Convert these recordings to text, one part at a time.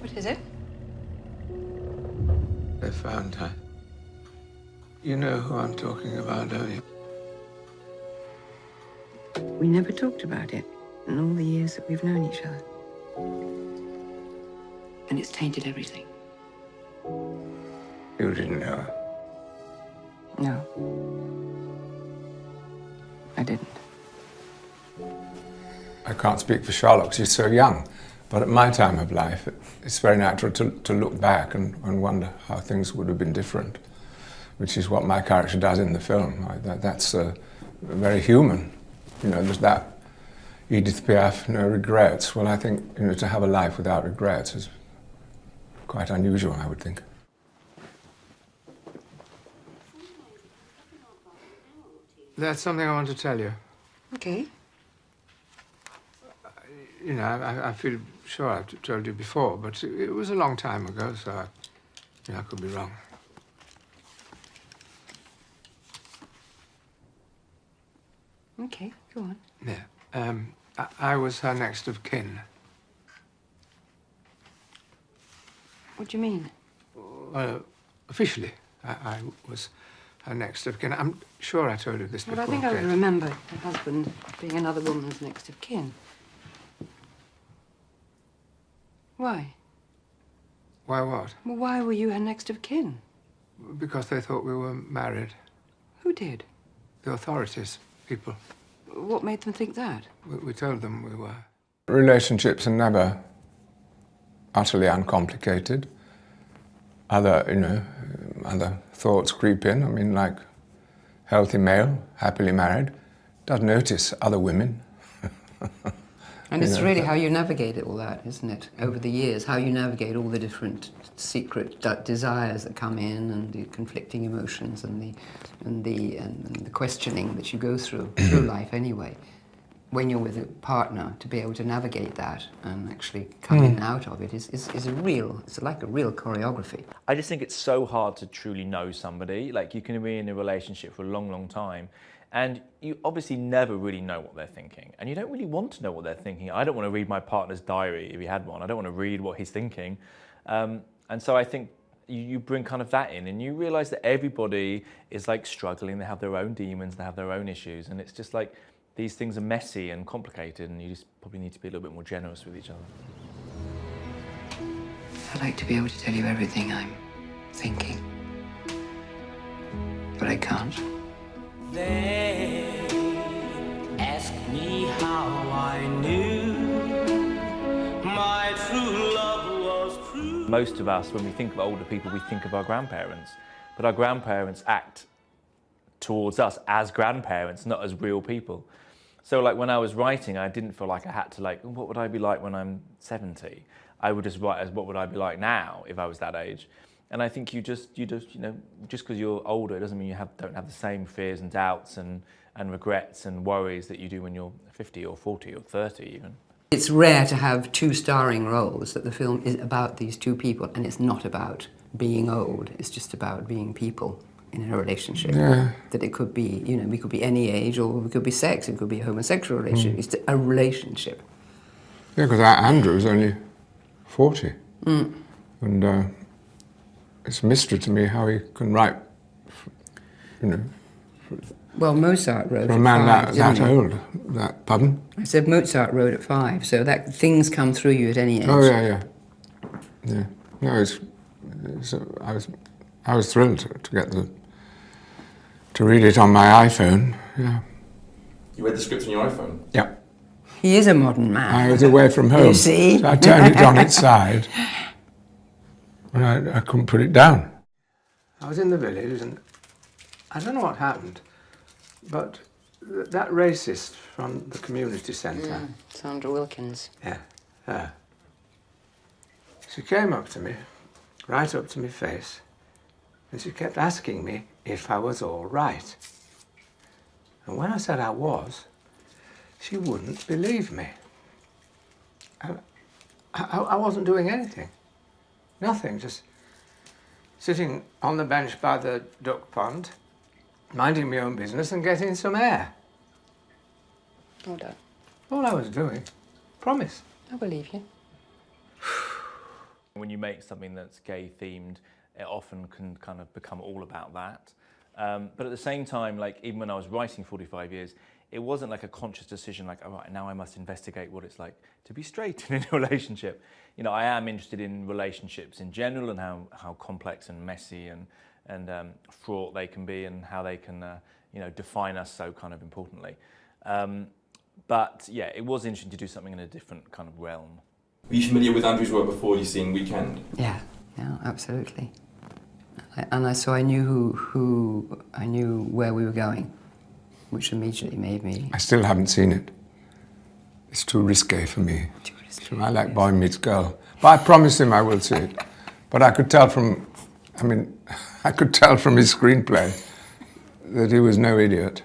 What is it? They found her. You know who I'm talking about, don't you? We never talked about it in all the years that we've known each other. And it's tainted everything. You didn't know her. No. I didn't. I can't speak for Charlotte because she's so young, but at my time of life, it's very natural to look back and wonder how things would have been different, which is what my character does in the film. That's very human. You know, there's that Edith Piaf, no regrets. Well, I think, you know, to have a life without regrets is quite unusual, I would think. That's something I want to tell you. Okay. You know, I feel sure I've told you before, but it was a long time ago, so I could be wrong. Okay, go on. Yeah. I was her next of kin. What do you mean? Well, officially, I was her next of kin. I'm sure I told you this before. Well, I think I would remember her husband being another woman's next of kin. Why? Why what? Well, why were you her next of kin? Because they thought we were married. Who did? The authorities, people. What made them think that? We told them we were. Relationships are never utterly uncomplicated. Other thoughts creep in. I mean, like healthy male, happily married, does notice other women. And it's really how you navigate all that, isn't it? Over the years, how you navigate all the different secret desires that come in, and the conflicting emotions, and the questioning that you go through life anyway. When you're with a partner, to be able to navigate that and actually come in and out of it is it's like a real choreography. I just think it's so hard to truly know somebody. Like, you can be in a relationship for a long, long time, and you obviously never really know what they're thinking. And you don't really want to know what they're thinking. I don't want to read my partner's diary if he had one. I don't want to read what he's thinking. And so I think you bring kind of that in, and you realise that everybody is like struggling. They have their own demons, they have their own issues, and it's just like these things are messy and complicated, and you just probably need to be a little bit more generous with each other. I'd like to be able to tell you everything I'm thinking, but I can't. They ask me how I knew my true love was true. Most of us, when we think of older people, we think of our grandparents, but our grandparents act towards us as grandparents, not as real people. So like when I was writing, I didn't feel like I had to like, what would I be like when I'm 70? I would just write as what would I be like now if I was that age. And I think you just you know, just because you're older, it doesn't mean you don't have the same fears and doubts and regrets and worries that you do when you're 50 or 40 or 30 even. It's rare to have two starring roles, that the film is about these two people, and it's not about being old, it's just about being people in a relationship. Yeah. That it could be, you know, we could be any age, or we could be sex, it could be a homosexual relationship. It's a relationship. Yeah, because Andrew's only 40. And it's a mystery to me how he can write, you know, Well, Mozart wrote for a at man 5, that didn't he? old. Pardon? I said Mozart wrote at 5, so that things come through you at any age. Oh, yeah. No, I was thrilled to get to read it on my iPhone. Yeah. You read the script on your iPhone? Yeah. He is a modern man. I was away from home. You see? So I turned it on its side, and I couldn't put it down. I was in the village, and I don't know what happened, but that racist from the community centre. Sandra Wilkins. Yeah, her. She came up to me, right up to my face, and she kept asking me if I was all right. And when I said I was, she wouldn't believe me. I wasn't doing anything. Nothing, just sitting on the bench by the duck pond, minding my own business and getting some air. Hold on. All I was doing. Promise. I believe you. When you make something that's gay themed, it often can kind of become all about that. But at the same time, like even when I was writing 45 Years, it wasn't like a conscious decision like, all right, now I must investigate what it's like to be straight in a relationship. You know, I am interested in relationships in general and how complex and messy and fraught they can be and how they can, you know, define us so kind of importantly. But yeah, it was interesting to do something in a different kind of realm. Were you familiar with Andrew's work before you seen Weekend? Yeah, absolutely. I knew where we were going, which immediately made me. I still haven't seen it. It's too risque for me. Too risque, I like yes. Boy Meets Girl. But I promised him I will see it. But I could tell from, I could tell from his screenplay that he was no idiot.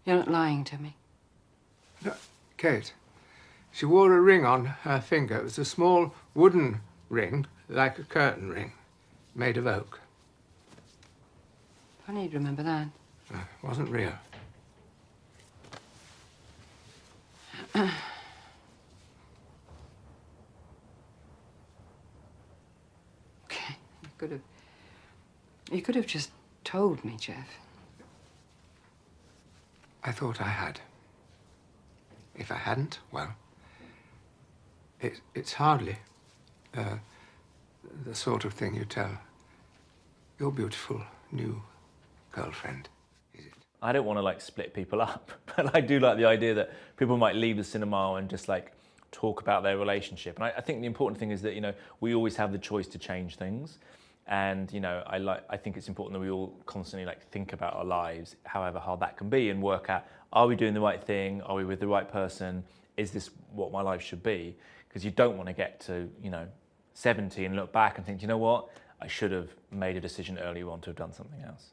You're not lying to me. No, Kate, she wore a ring on her finger. It was a small wooden ring, like a curtain ring, made of oak. Funny you'd remember that. It wasn't real. Okay, you could have just told me, Jeff. I thought I had. If I hadn't, well, it's hardly the sort of thing you tell your beautiful new girlfriend, is it? I don't want to like split people up, but I do like the idea that people might leave the cinema and just like talk about their relationship. And I think the important thing is that, you know, we always have the choice to change things. And, you know, I think it's important that we all constantly like think about our lives, however hard that can be, and work out, are we doing the right thing? Are we with the right person? Is this what my life should be? Because you don't want to get to, you know, 70 and look back and think, you know what? I should have made a decision earlier on to have done something else.